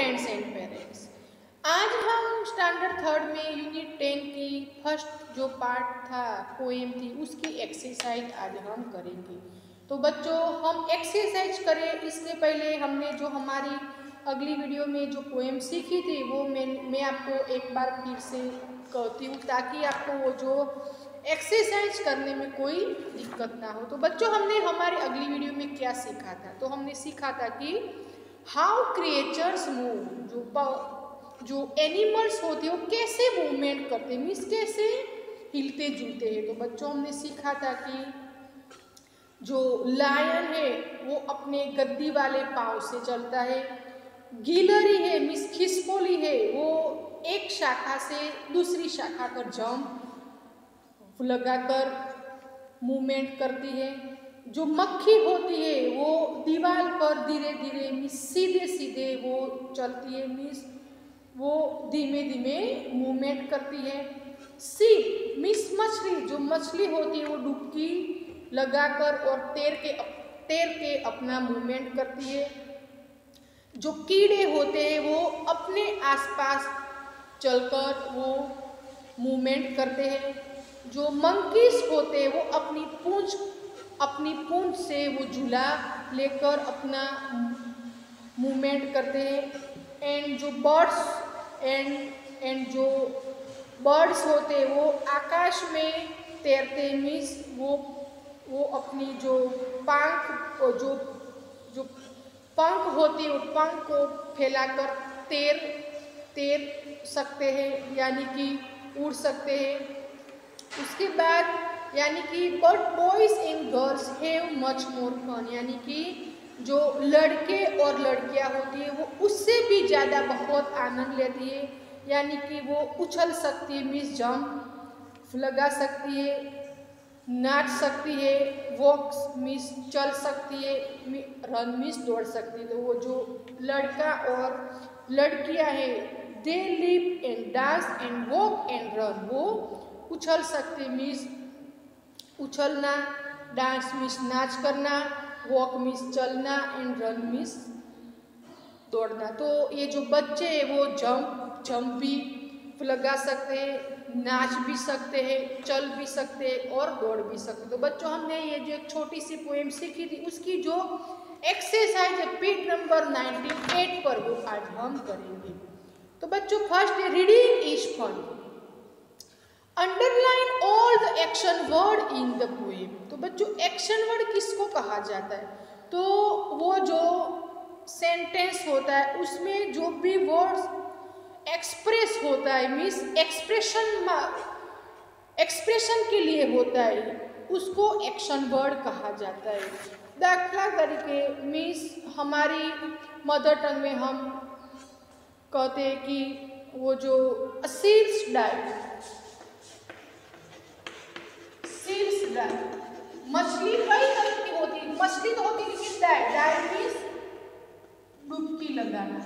Friends and parents, आज हम standard third में यूनिट 10 की फर्स्ट जो पार्ट था पोएम थी उसकी एक्सरसाइज आज हम करेंगे। तो बच्चों हम एक्सरसाइज करें इससे पहले हमने जो हमारी अगली वीडियो में जो पोएम सीखी थी वो मैं आपको एक बार फिर से कहती हूँ ताकि आपको वो जो एक्सरसाइज करने में कोई दिक्कत ना हो। तो बच्चों हमने हमारी अगली वीडियो में क्या सीखा था, तो हमने सीखा था कि हाउ क्रिएचर्स मूव, जो एनिमल्स होते हैं वो कैसे मूवमेंट करते हैं, मीन्स कैसे हिलते जुलते हैं। तो बच्चों हमने सीखा था कि जो लायन है वो अपने गद्दी वाले पाँव से चलता है, गिलहरी है मीन्स खिसकोली है वो एक शाखा से दूसरी शाखा पर जंप लगाकर मूवमेंट करती है, जो मक्खी होती है वो दीवार पर धीरे धीरे मीन्स सीधे सीधे वो चलती है, मीन्स वो धीमे धीमे मूवमेंट करती है। सी मीन्स मछली, जो मछली होती है वो डुबकी लगाकर और तैर के अपना मूवमेंट करती है। जो कीड़े होते हैं वो अपने आसपास चलकर वो मूवमेंट करते हैं। जो मंकीज होते हैं वो अपनी पूंछ से वो झूला लेकर अपना मूवमेंट करते हैं। एंड जो बर्ड्स होते हैं वो आकाश में तैरते, मीन्स वो अपनी जो पंख होती है वो पंख को फैलाकर तैर सकते हैं, यानी कि उड़ सकते हैं। उसके बाद यानी कि but boys and girls have much more fun, यानी कि जो लड़के और लड़कियां होती है वो उससे भी ज़्यादा बहुत आनंद लेती है, यानी कि वो उछल सकती है मीन्स जंप लगा सकती है, नाच सकती है, वॉक मीन्स चल सकती है, रन मीन्स दौड़ सकती है। तो वो जो लड़का और लड़कियां हैं they live and dance and walk and run, वो उछल सकते मीन्स उछलना, डांस मीन्स नाच करना, वॉक मीन्स चलना एंड रन मीन्स दौड़ना। तो ये जो बच्चे हैं वो जंप भी लगा सकते हैं, नाच भी सकते हैं, चल भी सकते हैं और दौड़ भी सकते हैं। तो बच्चों हमने ये जो एक छोटी सी पोएम सीखी थी उसकी जो एक्सरसाइज है पेज नंबर 98 पर वो आज हम करेंगे। तो बच्चों first reading is fun, underline all the action word in the poem. तो बच्चों एक्शन वर्ड किसको कहा जाता है, तो वो जो सेंटेंस होता है उसमें जो भी वर्ड्स एक्सप्रेस होता है मीन्स एक्सप्रेशन के लिए होता है उसको एक्शन वर्ड कहा जाता है। दाखला तरीके मीन्स हमारी मदर टंग में हम कहते हैं कि वो जो सील्स डाइव, मछली कई तरह की होती है, मछली तो होती है लेकिन डाइव मीन्स डुबकी लगाना।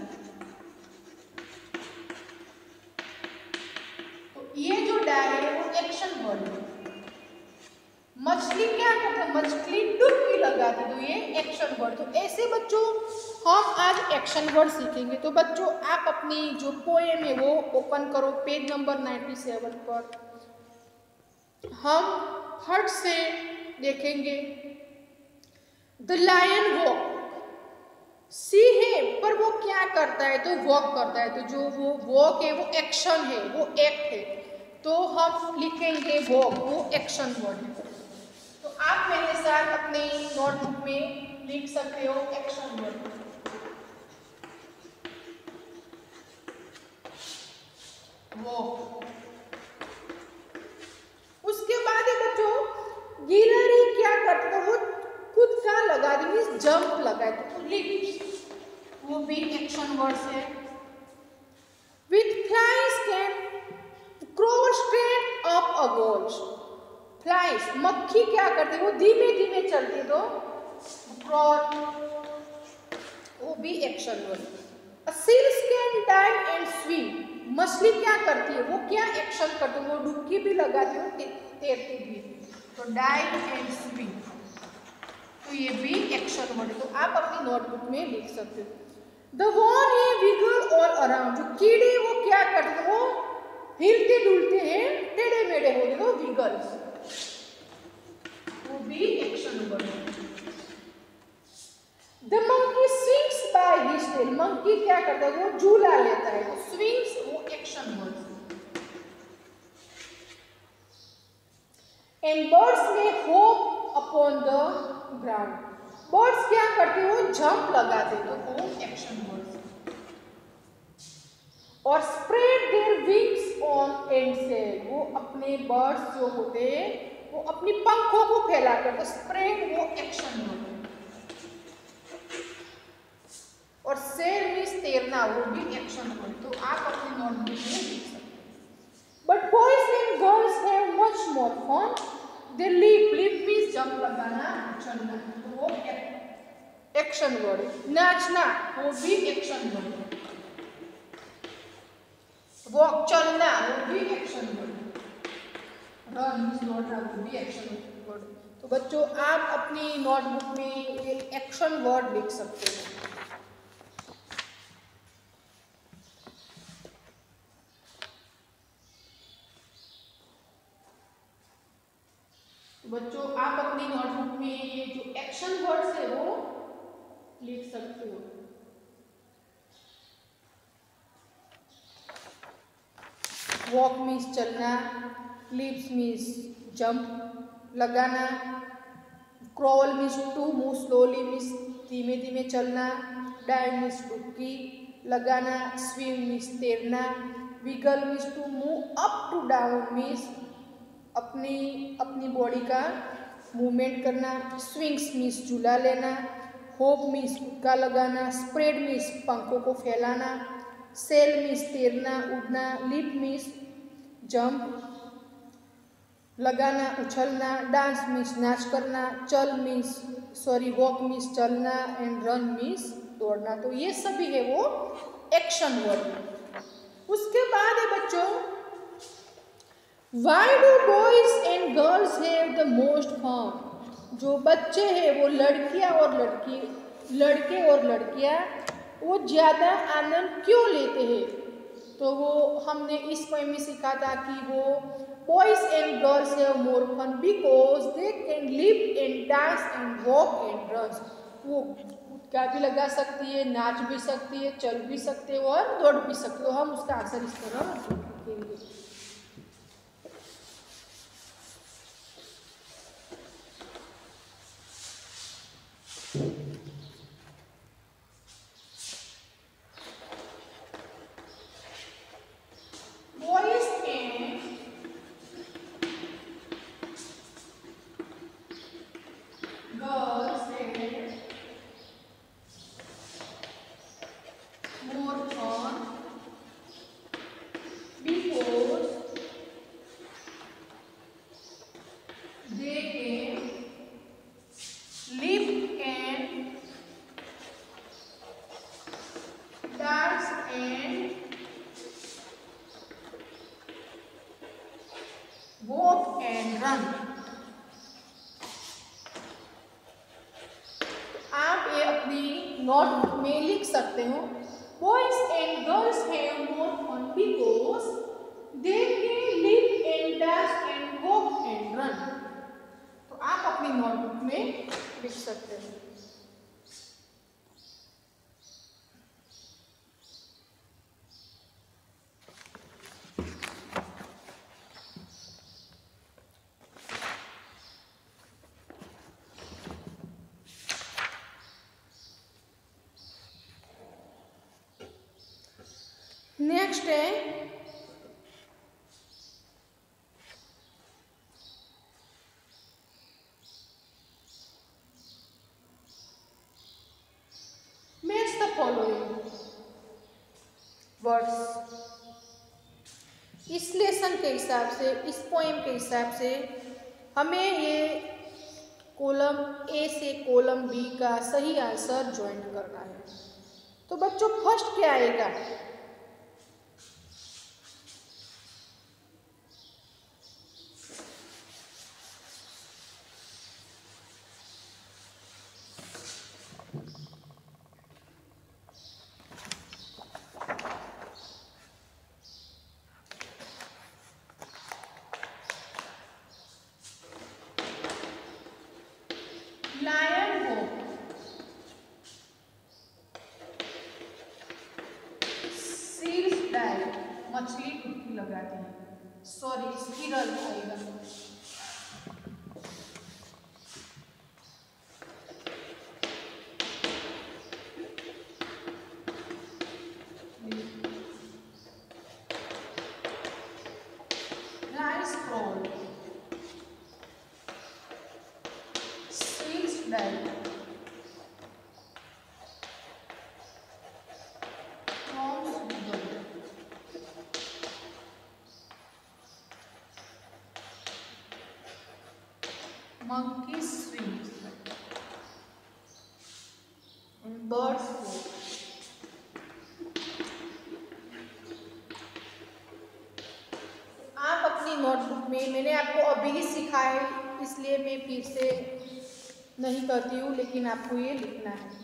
तो ये जो डाइव है वो एक्शन वर्ड है। मछली क्या करते हैं, मछली डुबकी लगाती, तो ये एक्शन वर्ड। तो ऐसे बच्चों हम आज एक्शन वर्ड सीखेंगे। तो बच्चों आप अपनी जो पोएम है वो ओपन करो पेज नंबर 97 पर। हम फट से देखेंगे द लायन वॉक, सी है पर वो क्या करता है, तो वॉक करता है। तो जो वो वॉक है वो एक्शन है, वो एक्ट है, तो हम लिखेंगे वॉक, वो एक्शन वर्ड है। तो आप मेरे साथ अपने नोटबुक में लिख सकते हो एक्शन वर्ड, वॉक। उसके बाद बच्चों गिलहरी क्या करती है, वो खुद का लगा दी मीन्स जंप लगाए, तो लिप्स वो भी एक्शन वर्ड्स है। With flies can crawl straight up a wall, flies मक्खी क्या करती है वो धीमे धीमे चलती, तो क्रॉल वो भी action word. A seals can dive and swim, मछली क्या करती है वो क्या एक्शन करती है, वो डुबकी भी लगाती है तैरती भी, तो डाइव एंड स्विम, तो ये भी एक्शन वर्ड है। तो आप अपनी नोटबुक में लिख सकते हो। द वन है विगल और अराउंड, जो कीड़े वो क्या करते हैं, वो हिलते डुलते हैं, टेढ़े मेढ़े होते हैं, वो विगल, वो भी एक्शन वर्ड है। The monkey swings by his tail, monkey क्या करता है, वो झूला लेता है, तो स्विंग्स वो एक्शन वर्ड है। एंड बर्ड्स में hope upon the ground, birds क्या करते हैं, वो जंप लगाते हैं, तो वो एक्शन वर्ड है। और spread their wings on and sail, वो अपने बर्ड्स जो होते हैं वो अपनी पंखों को फैलाकर, तो स्प्रेड वो एक्शन वर्ड है। और सेल मीन्स तैरना, वो भी एक्शन वर्ड, तो आप अपनी नोटबुक में लिख सकते हैं। But boys and girls have much more fun, they leap, leap means jump लगाना, उछलना, तो वो एक्शन वर्ड है। नाचना वो भी एक्शन वर्ड है। वॉक चलना वो भी एक्शन वर्ड है। रन मीन्स दौड़ना वो भी एक्शन वर्ड है। तो बच्चों आप अपनी नोटबुक में ये एक्शन वर्ड लिख सकते हो। बच्चों आप अपनी नोटबुक में ये जो एक्शन वर्ड्स है वो लिख सकते हो। वॉक मीन्स चलना, लीप्स मीन्स जंप लगाना, crawl means to move slowly means धीमे धीमे चलना, डाइव मीन्स डुबकी लगाना, स्विम मीन्स तैरना, wiggle means to move up to down means अपनी अपनी बॉडी का मूवमेंट करना, स्विंग्स मीन्स झूला लेना, होप मीन्स तुक्का लगाना, स्प्रेड मीन्स पंखों को फैलाना, सेल मीन्स तैरना उड़ना, लीप मीन्स जंप लगाना उछलना, डांस मीन्स नाच करना, वॉक मीन्स चलना एंड रन मीन्स दौड़ना, तो ये सभी है वो एक्शन वर्ड। उसके बाद है बच्चों why do boys and girls have the most fun, जो बच्चे हैं वो लड़कियां और लड़के और लड़कियां वो ज़्यादा आनंद क्यों लेते हैं, तो वो हमने इस पोएम में सीखा था कि वो boys and girls have more fun because they can live and dance and walk and run, वो क्या भी लगा सकती है, नाच भी सकती है, चल भी सकते हो और दौड़ भी सकते हो। हम उसका आंसर इस तरह लिखेंगे। Walk and run. आप ये अपनी नोटबुक में लिख सकते हो boys and girls have more fun because they can live and dance and walk and run, तो आप अपनी नोटबुक में लिख सकते हो। नेक्स्ट है मैच द फॉलोइंग वर्ड्स। इस लेसन के हिसाब से, इस पोएम के हिसाब से हमें ये कॉलम ए से कॉलम बी का सही आंसर ज्वाइन करना है। तो बच्चों फर्स्ट क्या आएगा, मछली डुबकी लगाती है, सॉरी स्क्विरल आएगा। Rice crawl, seals dive, monkey swings, and birds fly. आप अपनी नोटबुक में, मैंने आपको अभी ही सिखाया इसलिए मैं फिर से नहीं करती हूँ, लेकिन आपको ये लिखना है।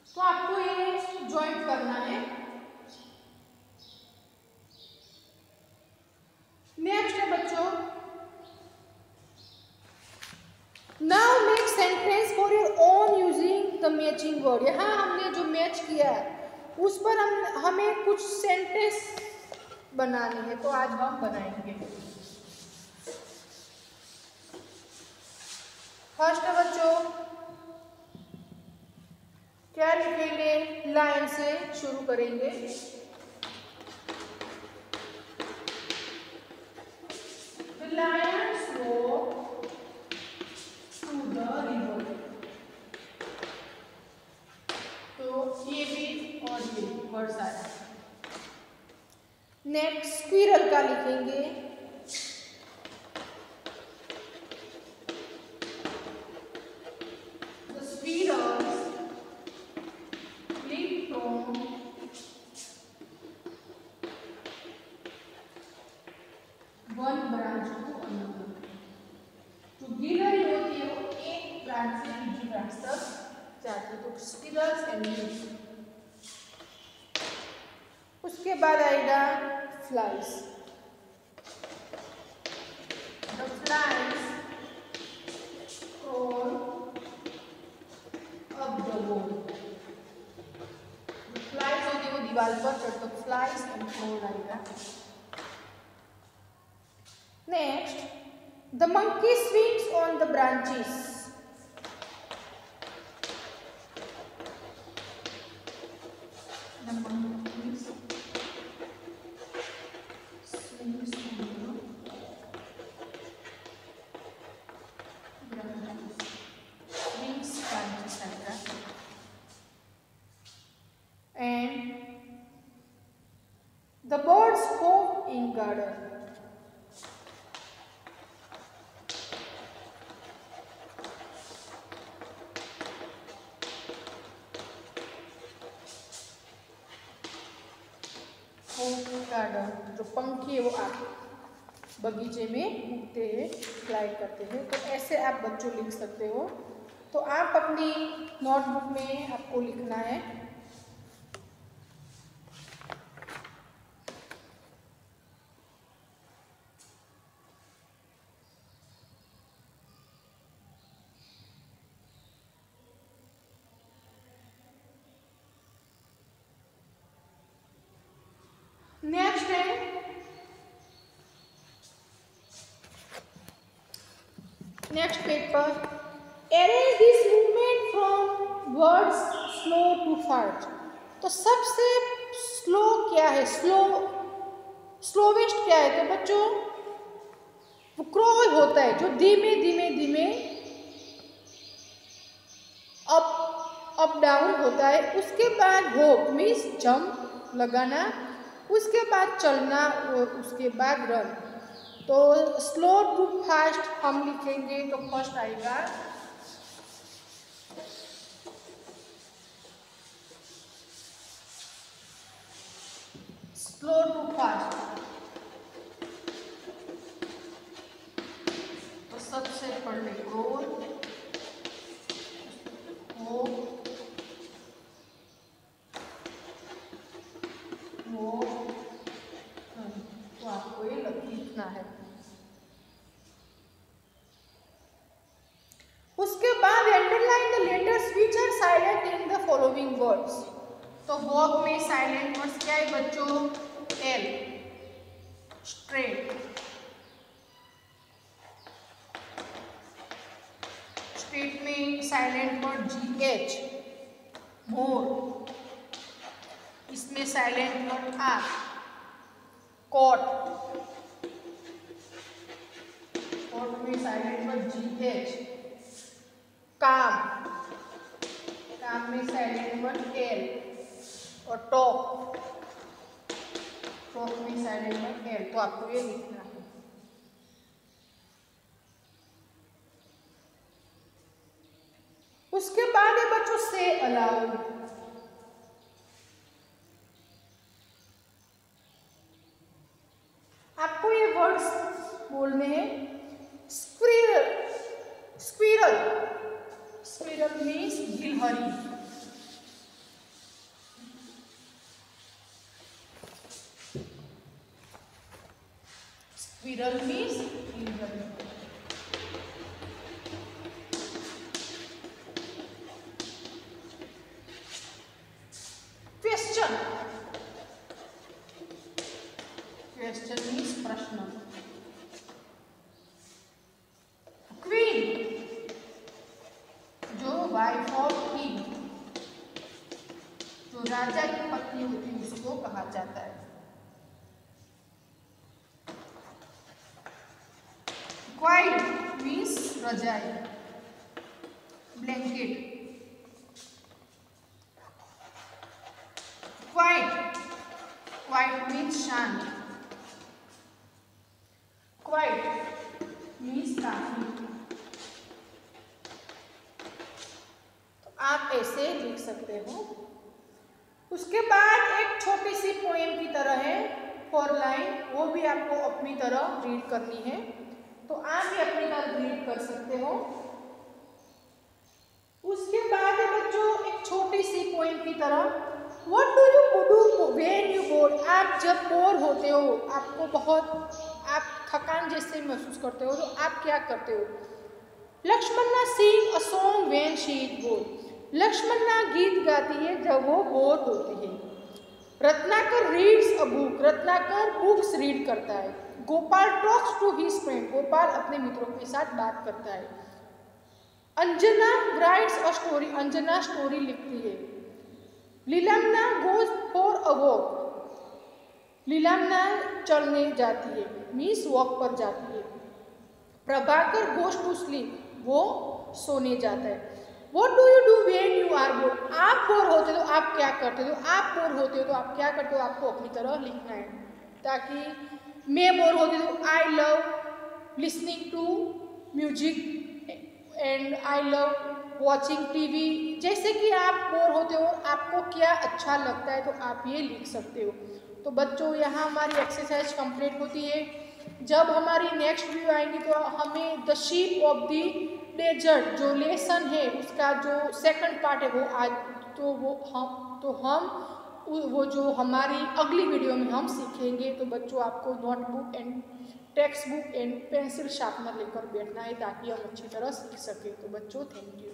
तो आपको ये ज्वाइन करना है। नेक्स्ट है बच्चों, now make sentence for your own using the matching word. यहाँ हमने जो मैच किया है उस पर हमें कुछ सेंटेंस बनाने हैं, तो आज हम बनाएंगे। फर्स्ट बच्चों क्या लिखेंगे, लाइन से शुरू करेंगे। The lions walk to the river। तो ये भी और ये वर्ड्स आया। नेक्स्ट स्क्विरल का लिखेंगे, The squirrels leap from one branch to another। तो गिलहरी होती है वो एक ब्रांच से दूसरी ब्रांच तक जाती है, तो स्क्विरल्स एंड लीप्स। उसके बाद आएगा flies, the flies crawl up the wall। Flies होती है वो दीवार पर चढ़, तो फ्लाइज एंड crawl आएगा। Next, the monkey swings on the branches। The monkey swings on the branches। Swings branches आएगा। And the birds hop in garden। Garden, जो पंखी है वो आप बगीचे में उड़ते हैं, फ्लाई करते हैं। तो ऐसे आप बच्चों लिख सकते हो। तो आप अपनी नोटबुक में आपको लिखना है। नेक्स्ट है next paper, arrange this movement from words slow to fast. तो सबसे स्लो क्या है, स्लोवेस्ट क्या है? तो बच्चों वो क्रॉल होता है, जो धीमे धीमे धीमे अप डाउन होता है। उसके बाद हॉप मीन्स जंप लगाना, उसके बाद चलना और उसके बाद रन। तो स्लो टू फास्ट हम लिखेंगे तो फर्स्ट आएगा स्लो टू फास्ट। तो सबसे पहले क्रॉल, तो आपको ये लकी लिखना है। उसके बाद underline the letters which are silent in the following words. तो वॉक में साइलेंट वर्ड्स क्या है बच्चों? एल, स्ट्रेट, स्ट्रेट में silent word G H, more, इसमें silent word R, caught, caught में silent word G H, calm, calm में silent word L, और टॉक, टॉक में साइलेंट वर्ड एल। तो आपको ये लिखना है। उसके बाद है बच्चों से अलाउड। आपको ये वर्ड्स बोलने हैं। स्क्विरल, स्क्विरल, स्क्विरल मीन्स गिलहरी। स्क्विरल मीन्स गिलहरी। क्वेश्चन, क्वेश्चन मीन्स प्रश्न। क्वीन, जो वाइफ ऑफ किंग, जो राजा की पत्नी होती है उसको कहा जाता है। क्वाइट मीन्स रजाई, ब्लैंकेट। क्वाइट, क्वाइट मीन्स शांत, क्वाइट मीन्स काफी। तो आप ऐसे लिख सकते हो। उसके बाद एक छोटी सी पोएम की तरह है 4 लाइन, वो भी आपको अपनी तरह रीड करनी है। तो आप भी अपनी तरह रीड कर सकते हो। उसके बाद है बच्चों एक छोटी सी पोएम की तरह, What do you do when you bored? आप जब बोर होते हो, आपको बहुत आप थकान जैसे महसूस करते हो, तो आप क्या करते हो? Lakshmana sing a song when she is bored. Lakshmana गीत गाती है जब वो बोर होती है। Ratnakar reads a book, Ratnakar books read करता है। Gopal talks to his friend, Gopal अपने मित्रों के साथ बात करता है। Anjana writes a story, Anjana story लिखती है। Leelamana goes for a walk, Leelamana चलने जाती है, मीन्स वॉक पर जाती है। प्रभाकर गोज टू स्लीप, वो सोने जाता है। What do you do when you are bored? आप बोर होते हो तो आप क्या करते हो? आप बोर होते हो तो आप क्या करते हो? आपको अपनी तरह लिखना है। ताकि मैं बोर होती हूँ, I love listening to music and I love watching TV. जैसे कि आप बोर होते हो, आपको क्या अच्छा लगता है, तो आप ये लिख सकते हो। तो बच्चों यहाँ हमारी एक्सरसाइज कंप्लीट होती है। जब हमारी नेक्स्ट वीडियो आएंगी तो हमें the sheep of the desert जो लेसन है उसका जो सेकंड पार्ट है वो आज तो हम वो जो हमारी अगली वीडियो में हम सीखेंगे। तो बच्चों आपको notebook and text book and pencil sharpener लेकर बैठना है ताकि हम अच्छी तरह सीख सकें। तो बच्चों थैंक यू।